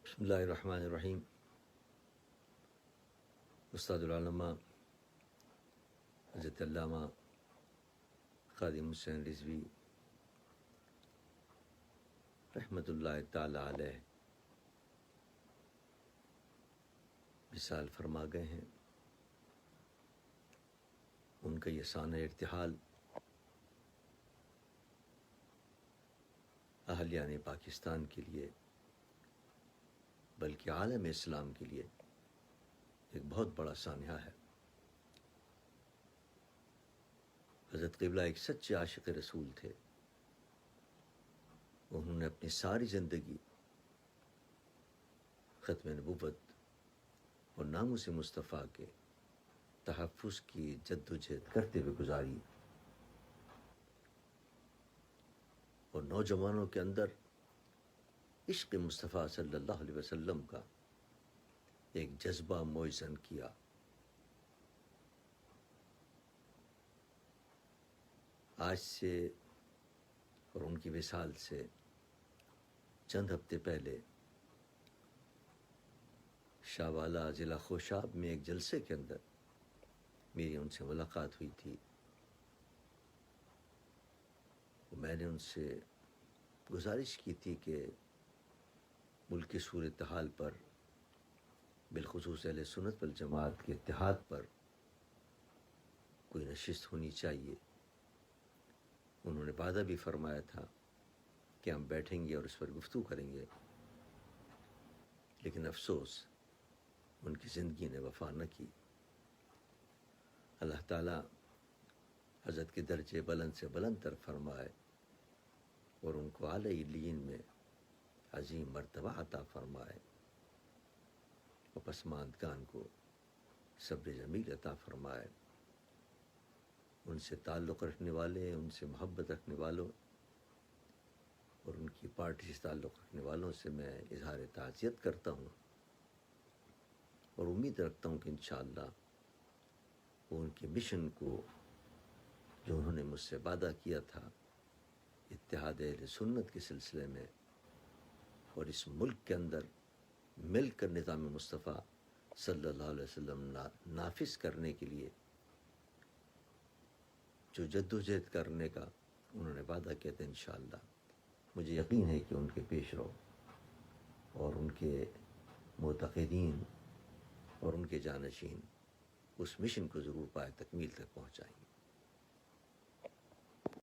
بسم اللہ الرحمن الرحیم۔ استاد العلامہ حضرت علامہ خادم حسین رضوی رحمۃ اللہ تعالی علیہ وصال فرما گئے ہیں۔ ان کا یہ سانحہ ارتحال اہلیان پاکستان کے لیے بلکہ عالم اسلام کے لیے ایک بہت بڑا سانحہ ہے۔ حضرت قبلہ ایک سچے عاشق رسول تھے۔ انہوں نے اپنی ساری زندگی ختم نبوت اور ناموس مصطفیٰ کے تحفظ کی جدوجہد کرتے ہوئے گزاری، اور نوجوانوں کے اندر عشق مصطفیٰ صلی اللہ علیہ وسلم کا ایک جذبہ موئزن کیا۔ آج سے اور ان کی وصال سے چند ہفتے پہلے شاوالہ ضلع خوشاب میں ایک جلسے کے اندر میری ان سے ملاقات ہوئی تھی۔ میں نے ان سے گزارش کی تھی کہ ملک کی صورتحال پر، بالخصوص اہل سنت والجماعت کے اتحاد پر کوئی نشست ہونی چاہیے۔ انہوں نے وعدہ بھی فرمایا تھا کہ ہم بیٹھیں گے اور اس پر گفتگو کریں گے، لیکن افسوس ان کی زندگی نے وفا نہ کی۔ اللہ تعالیٰ حضرت کے درجے بلند سے بلند تر فرمائے اور ان کو اعلی علیین میں عظیم مرتبہ عطا فرمائے، اور پسماندگان کو صبر جمیل عطا فرمائے۔ ان سے تعلق رکھنے والے، ان سے محبت رکھنے والوں اور ان کی پارٹی سے تعلق رکھنے والوں سے میں اظہار تعزیت کرتا ہوں، اور امید رکھتا ہوں کہ انشاءاللہ وہ ان کے مشن کو جو انہوں نے مجھ سے وعدہ کیا تھا اتحاد اہل سنت کے سلسلے میں، اور اس ملک کے اندر مل کر نظام مصطفیٰ صلی اللہ علیہ وسلم نافذ کرنے کے لیے جو جدوجہد کرنے کا انہوں نے وعدہ کیا تھا، انشاءاللہ مجھے یقین ہے کہ ان کے پیش رو اور ان کے معتقدین اور ان کے جانشین اس مشن کو ضرور پائے تکمیل تک پہنچائیں گے۔